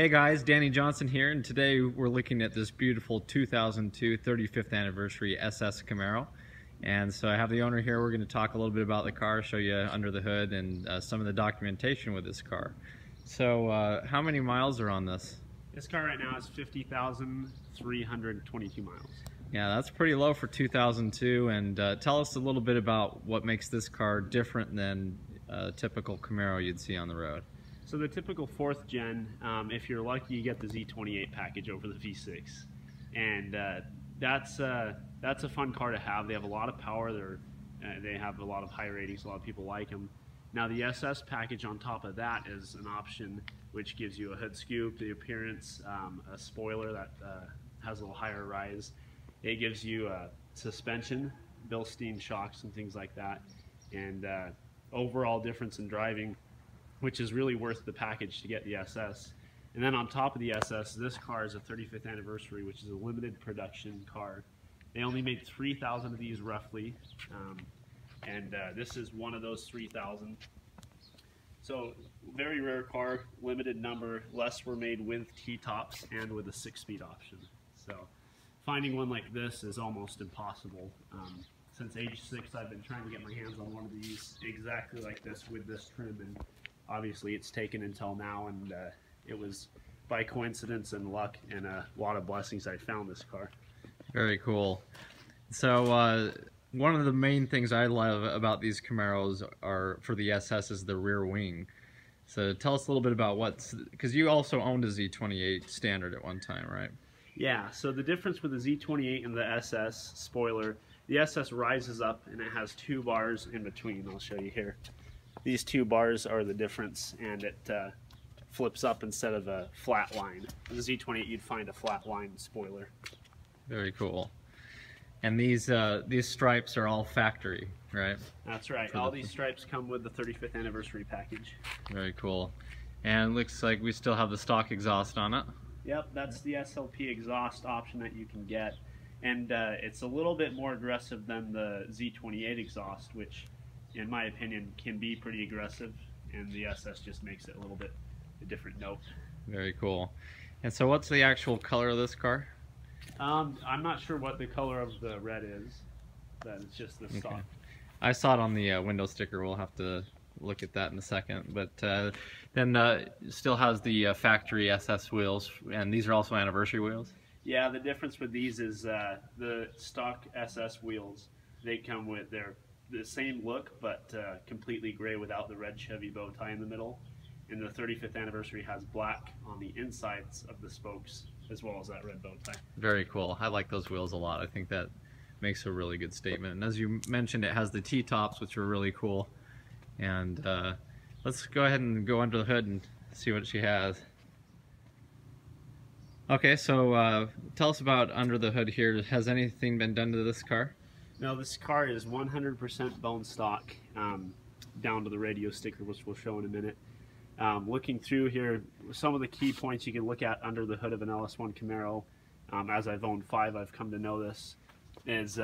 Hey guys, Danny Johnson here, and today we're looking at this beautiful 2002 35th anniversary SS Camaro. And so I have the owner here. We're going to talk a little bit about the car, show you under the hood and some of the documentation with this car. So how many miles are on this? This car right now is 50,322 miles. Yeah, that's pretty low for 2002. And tell us a little bit about what makes this car different than a typical Camaro you'd see on the road. So the typical 4th gen, if you're lucky, you get the Z28 package over the V6, and that's a fun car to have. They have a lot of power. They have a lot of high ratings. A lot of people like them. Now the SS package on top of that is an option which gives you a hood scoop, the appearance, a spoiler that has a little higher rise. It gives you suspension, Bilstein shocks and things like that, and overall difference in driving, which is really worth the package to get the SS. And then on top of the SS, this car is a 35th anniversary, which is a limited production car. They only made 3,000 of these roughly, and this is one of those 3,000. So very rare car, limited number. Less were made with T-tops and with a 6-speed option. So finding one like this is almost impossible. Since age 6, I've been trying to get my hands on one of these exactly like this with this trim, and obviously it's taken until now, and it was by coincidence and luck and a lot of blessings I found this car. Very cool. So one of the main things I love about these Camaros are, for the SS, is the rear wing. So tell us a little bit about because you also owned a Z28 standard at one time, right? Yeah, so the difference with the Z28 and the SS spoiler, the SS rises up and it has 2 bars in between. I'll show you here. These 2 bars are the difference, and it flips up instead of a flat line. In the Z28, you'd find a flat line spoiler. Very cool. And these stripes are all factory, right? That's right. All these stripes come with the 35th anniversary package. Very cool. And it looks like we still have the stock exhaust on it. Yep, that's the SLP exhaust option that you can get. And it's a little bit more aggressive than the Z28 exhaust, which in my opinion can be pretty aggressive, and the SS just makes it a little bit a different note. Very cool. And so what's the actual color of this car? I'm not sure what the color of the red is, but it's just the stock. Okay. I saw it on the window sticker. We'll have to look at that in a second. But then it still has the factory SS wheels, and these are also anniversary wheels? Yeah, the difference with these is the stock SS wheels, they come with the same look, but completely gray without the red Chevy bow tie in the middle. And the 35th anniversary has black on the insides of the spokes, as well as that red bow tie. Very cool. I like those wheels a lot. I think that makes a really good statement. And as you mentioned, it has the T-tops, which are really cool. And let's go ahead and go under the hood and see what she has. Okay, so tell us about under the hood here. Has anything been done to this car? No, this car is 100% bone stock, down to the radio sticker, which we'll show in a minute. Looking through here, some of the key points you can look at under the hood of an LS1 Camaro, as I've owned 5, I've come to know this, is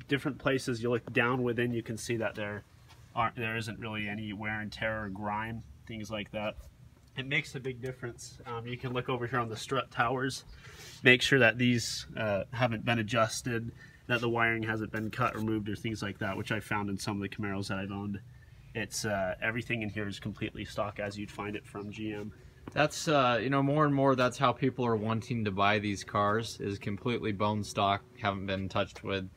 different places you look down within, you can see that there isn't really any wear and tear or grime, things like that. It makes a big difference. You can look over here on the strut towers, make sure that these haven't been adjusted, that the wiring hasn't been cut or moved or things like that, which I found in some of the Camaros that I've owned. It's everything in here is completely stock as you'd find it from GM. That's you know, more and more that's how people are wanting to buy these cars, is completely bone stock, haven't been touched with.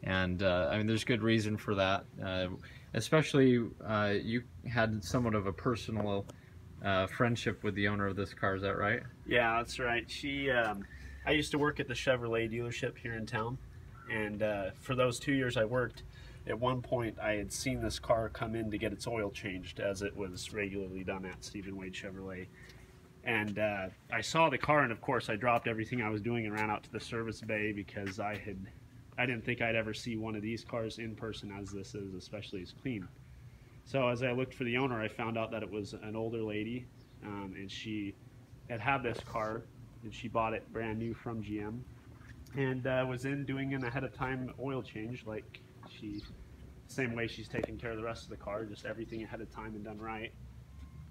And I mean, there's good reason for that. Especially you had somewhat of a personal friendship with the owner of this car, is that right? Yeah, that's right. I used to work at the Chevrolet dealership here in town, and for those 2 years I worked, at one point I had seen this car come in to get its oil changed, as it was regularly done at Stephen Wade Chevrolet. And I saw the car, and of course I dropped everything I was doing and ran out to the service bay, because I didn't think I'd ever see one of these cars in person as this is, especially as clean. So as I looked for the owner, I found out that it was an older lady, and she had this car, and she bought it brand new from GM, and was in doing an ahead of time oil change, like same way she's taking care of the rest of the car, just everything ahead of time and done right.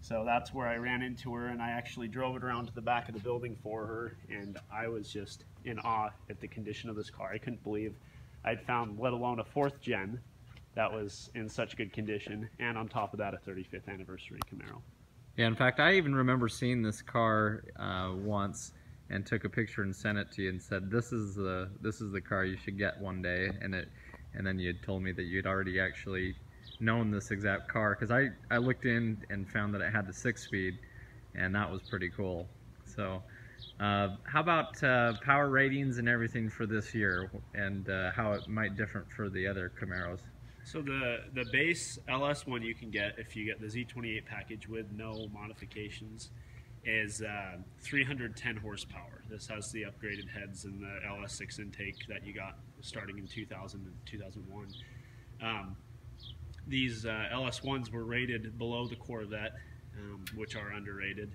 So that's where I ran into her, and I actually drove it around to the back of the building for her, and I was just in awe at the condition of this car. I couldn't believe I'd found, let alone a 4th gen, that was in such good condition, and on top of that, a 35th anniversary Camaro. Yeah, in fact, I even remember seeing this car once and took a picture and sent it to you and said, this is the car you should get one day, and then you had told me that you'd already actually known this exact car, because I looked in and found that it had the 6-speed, and that was pretty cool. So how about power ratings and everything for this year, and how it might differ for the other Camaros? So the base LS one you can get if you get the Z28 package with no modifications is 310 horsepower. This has the upgraded heads and the LS6 intake that you got starting in 2000 and 2001. These LS1s were rated below the Corvette, which are underrated.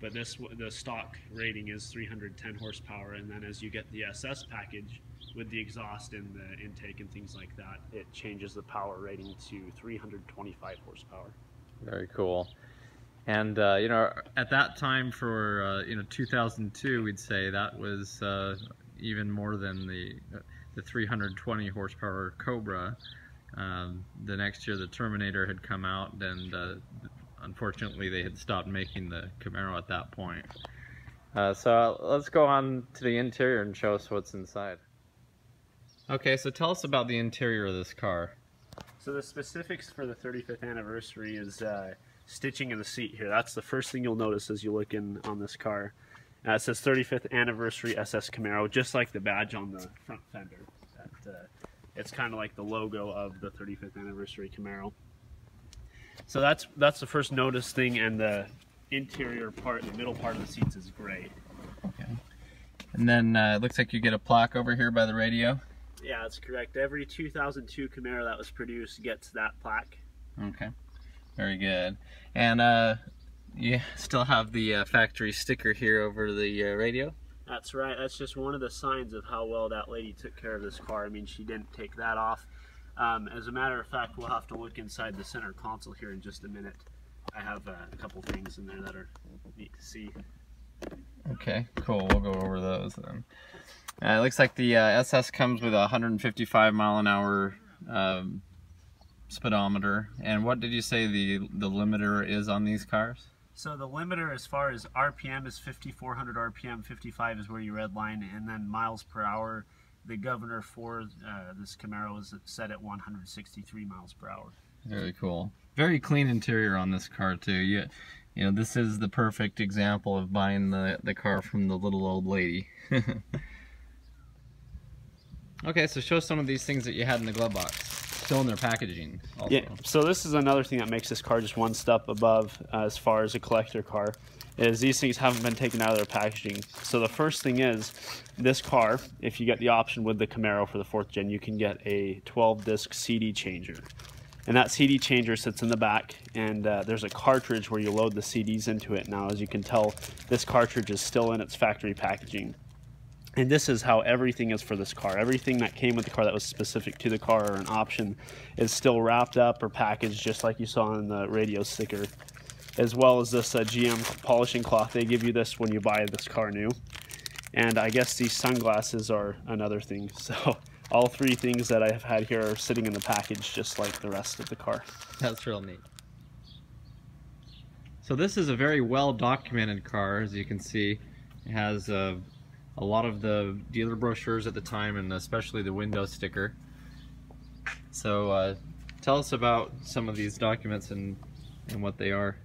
But the stock rating is 310 horsepower, and then as you get the SS package with the exhaust and the intake and things like that, it changes the power rating to 325 horsepower. Very cool. And you know, at that time for 2002, we'd say that was even more than the 320 horsepower Cobra. The next year the Terminator had come out, and unfortunately they had stopped making the Camaro at that point. So let's go on to the interior and show us what's inside. Okay, so tell us about the interior of this car. So the specifics for the 35th anniversary is stitching in the seat here. That's the first thing you'll notice as you look in on this car. It says 35th anniversary SS Camaro, just like the badge on the front fender. It's kind of like the logo of the 35th anniversary Camaro. So that's the first notice thing, and the interior part, the middle part of the seats is gray. Okay. And then it looks like you get a plaque over here by the radio. Yeah, that's correct. Every 2002 Camaro that was produced gets that plaque. Okay, very good. And you still have the factory sticker here over the radio? That's right. That's just one of the signs of how well that lady took care of this car. I mean, she didn't take that off. As a matter of fact, we'll have to look inside the center console here in just a minute. I have a couple things in there that are neat to see. Okay, cool. We'll go over those then. It looks like the SS comes with a 155 mile an hour speedometer. And what did you say the limiter is on these cars? So the limiter as far as RPM is 5,400 RPM, 55 is where you redline, and then miles per hour, the governor for this Camaro is set at 163 miles per hour. Very cool. Very clean interior on this car too. You know, this is the perfect example of buying the car from the little old lady. Okay, so show some of these things that you had in the glove box. Still in their packaging also. Yeah, so this is another thing that makes this car just one step above as far as a collector car, is these things haven't been taken out of their packaging. So the first thing is, this car, if you get the option with the Camaro for the 4th gen, you can get a 12-disc CD changer. And that CD changer sits in the back, and there's a cartridge where you load the CDs into it. Now, as you can tell, this cartridge is still in its factory packaging. And this is how everything is for this car. Everything that came with the car that was specific to the car or an option is still wrapped up or packaged just like you saw in the radio sticker. As well as this GM polishing cloth. They give you this when you buy this car new. And I guess these sunglasses are another thing. So all three things that I've had here are sitting in the package just like the rest of the car. That's real neat. So this is a very well documented car, as you can see. It has a lot of the dealer brochures at the time, and especially the window sticker. So tell us about some of these documents and what they are.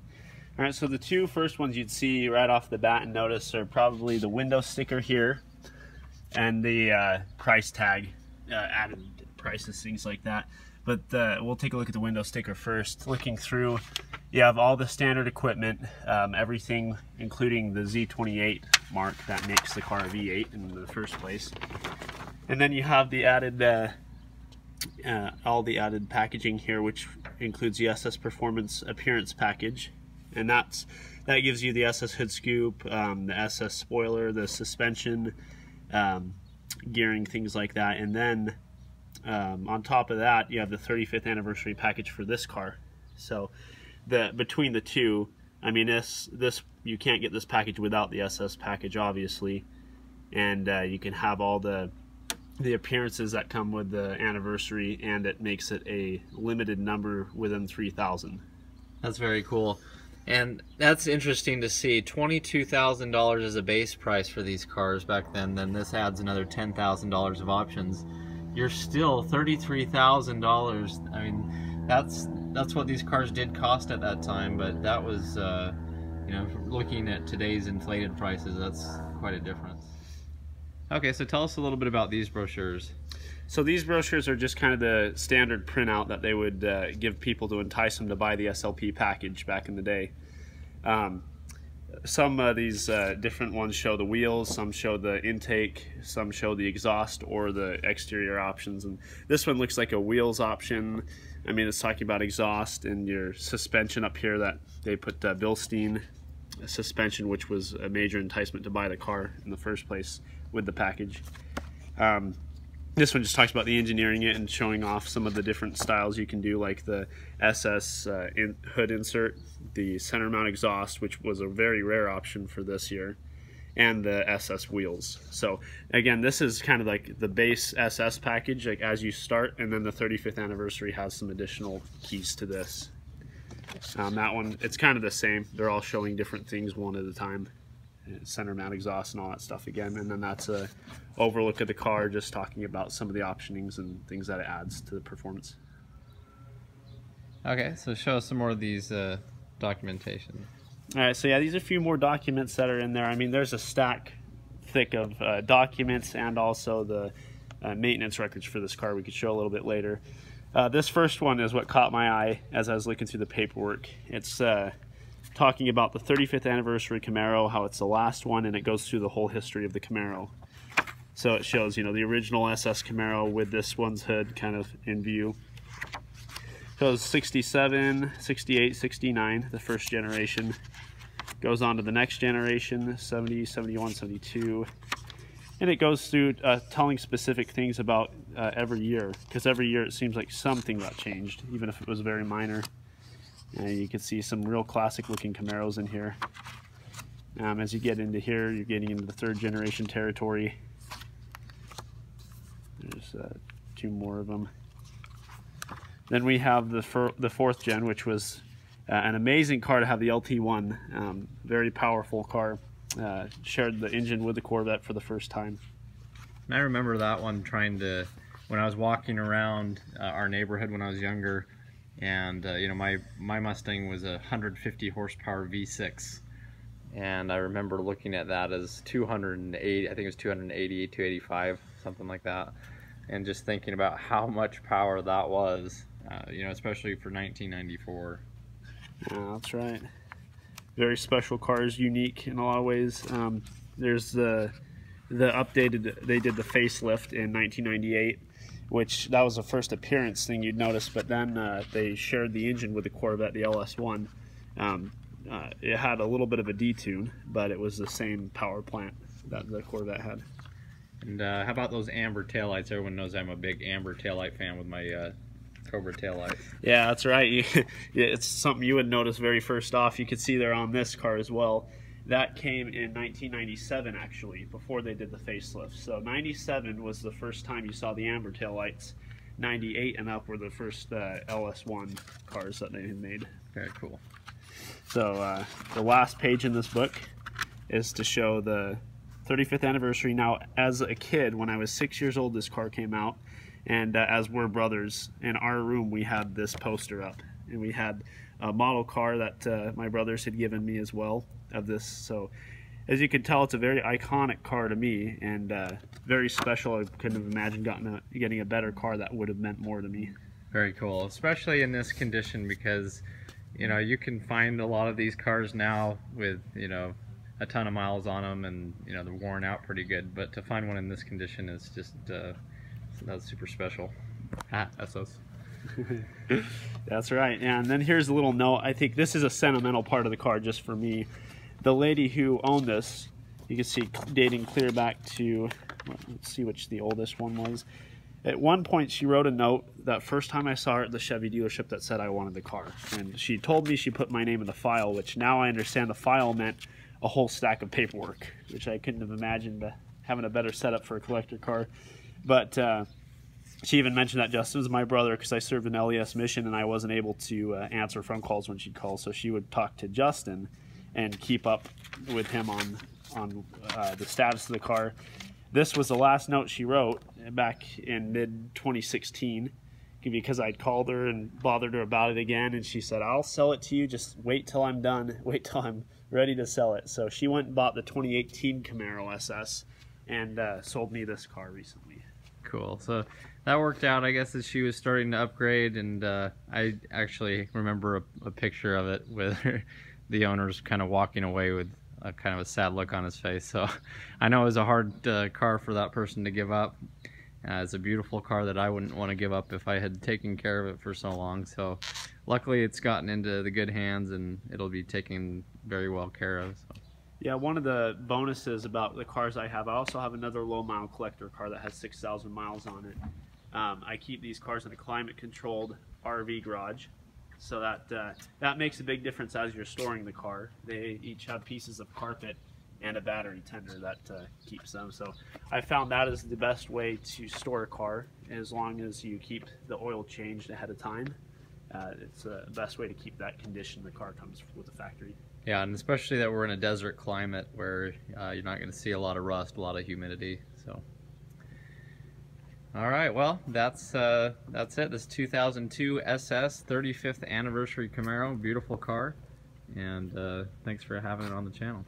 All right, so the two first ones you'd see right off the bat and notice are probably the window sticker here and the price tag, added prices, things like that. But we'll take a look at the window sticker first. Looking through, you have all the standard equipment, everything including the Z28 mark that makes the car a V8 in the first place. And then you have the added, all the added packaging here, which includes the SS Performance Appearance Package. And that gives you the SS hood scoop, the SS spoiler, the suspension, gearing, things like that. And then on top of that, you have the 35th anniversary package for this car. So between the two, I mean, this you can't get this package without the SS package, obviously, and you can have all the appearances that come with the anniversary, and it makes it a limited number within 3,000. That's very cool. And that's interesting to see. $22,000 is a base price for these cars back then. Then this adds another $10,000 of options. You're still $33,000. I mean, that's what these cars did cost at that time. But that was, you know, looking at today's inflated prices, that's quite a difference. Okay, so tell us a little bit about these brochures. So these brochures are just kind of the standard printout that they would give people to entice them to buy the SLP package back in the day. Some of these different ones show the wheels, some show the intake, some show the exhaust or the exterior options. And this one looks like a wheels option. I mean, it's talking about exhaust and your suspension up here that they put Bilstein suspension, which was a major enticement to buy the car in the first place with the package. This one just talks about the engineering it and showing off some of the different styles you can do, like the SS hood insert, the center mount exhaust, which was a very rare option for this year, and the SS wheels. So again, this is kind of like the base SS package, like as you start, and then the 35th anniversary has some additional keys to this. That one, it's kind of the same. They're all showing different things one at a time. Center mount exhaust and all that stuff again, and then that's a overlook of the car, just talking about some of the optionings and things that it adds to the performance. Okay, so show us some more of these documentation. All right, so yeah, these are a few more documents that are in there. I mean, there's a stack thick of documents and also the maintenance records for this car we could show a little bit later. This first one is what caught my eye as I was looking through the paperwork. It's talking about the 35th anniversary Camaro, how it's the last one, and it goes through the whole history of the Camaro. So it shows, you know, the original SS Camaro with this one's hood kind of in view. Shows 67, 68, 69, the first generation. Goes on to the next generation, 70, 71, 72. And it goes through telling specific things about every year, because every year it seems like something got changed, even if it was very minor. And you can see some real classic looking Camaros in here. As you get into here, you're getting into the third generation territory. There's two more of them. Then we have the fourth gen, which was an amazing car to have, the LT1. Very powerful car. Shared the engine with the Corvette for the first time. And I remember that one when I was walking around our neighborhood when I was younger. And you know, my Mustang was a 150 horsepower V6, and I remember looking at that as 280, I think it was 280, 285, something like that, and just thinking about how much power that was, you know, especially for 1994. That's right. Very special cars, unique in a lot of ways. There's the updated, they did the facelift in 1998. Which that was the first appearance thing you'd notice, but then they shared the engine with the Corvette, the LS1. It had a little bit of a detune, but it was the same power plant that the Corvette had. And how about those amber taillights? Everyone knows I'm a big amber taillight fan with my Cobra taillights. Yeah, that's right. It's something you would notice very first off. You could see there on this car as well. That came in 1997, actually, before they did the facelift. So 97 was the first time you saw the amber taillights. 98 and up were the first LS1 cars that they had made. Very cool. So the last page in this book is to show the 35th anniversary. Now, as a kid, when I was 6 years old, this car came out. And as we're brothers, in our room we had this poster up. And we had a model car that my brothers had given me as well of this. So as you can tell, it's a very iconic car to me, and very special. I couldn't have imagined getting a better car that would have meant more to me. Very cool, especially in this condition, because you know, you can find a lot of these cars now with, you know, a ton of miles on them, and you know, they're worn out pretty good, but to find one in this condition is just that's super special. That's us. That's right. And then here's a little note. I think this is a sentimental part of the car just for me. The lady who owned this, you can see dating clear back to, let's see which the oldest one was. At one point, she wrote a note that first time I saw her at the Chevy dealership that said I wanted the car. And she told me she put my name in the file, which now I understand the file meant a whole stack of paperwork, which I couldn't have imagined having a better setup for a collector car. But she even mentioned that Justin was my brother because I served an LES mission and I wasn't able to answer phone calls when she'd call. So she would talk to Justin and keep up with him on the status of the car. This was the last note she wrote back in mid-2016 because I'd called her and bothered her about it again, and she said, I'll sell it to you, just wait till I'm done, wait till I'm ready to sell it. So she went and bought the 2018 Camaro SS and sold me this car recently. Cool. So that worked out, I guess, as she was starting to upgrade, and I actually remember a picture of it with the owners kind of walking away with a kind of a sad look on his face. So I know it was a hard car for that person to give up. It's a beautiful car that I wouldn't want to give up if I had taken care of it for so long. So luckily it's gotten into the good hands and it'll be taken very well care of. So. Yeah, one of the bonuses about the cars I also have another low mile collector car that has 6,000 miles on it. I keep these cars in a climate controlled RV garage. So that makes a big difference as you're storing the car. They each have pieces of carpet and a battery tender that keeps them. So I found that is the best way to store a car, as long as you keep the oil changed ahead of time. It's the best way to keep that condition the car comes with the factory. Yeah, and especially that we're in a desert climate where you're not going to see a lot of rust, a lot of humidity. So. All right, well, that's it. This 2002 SS 35th anniversary Camaro, beautiful car, and thanks for having it on the channel.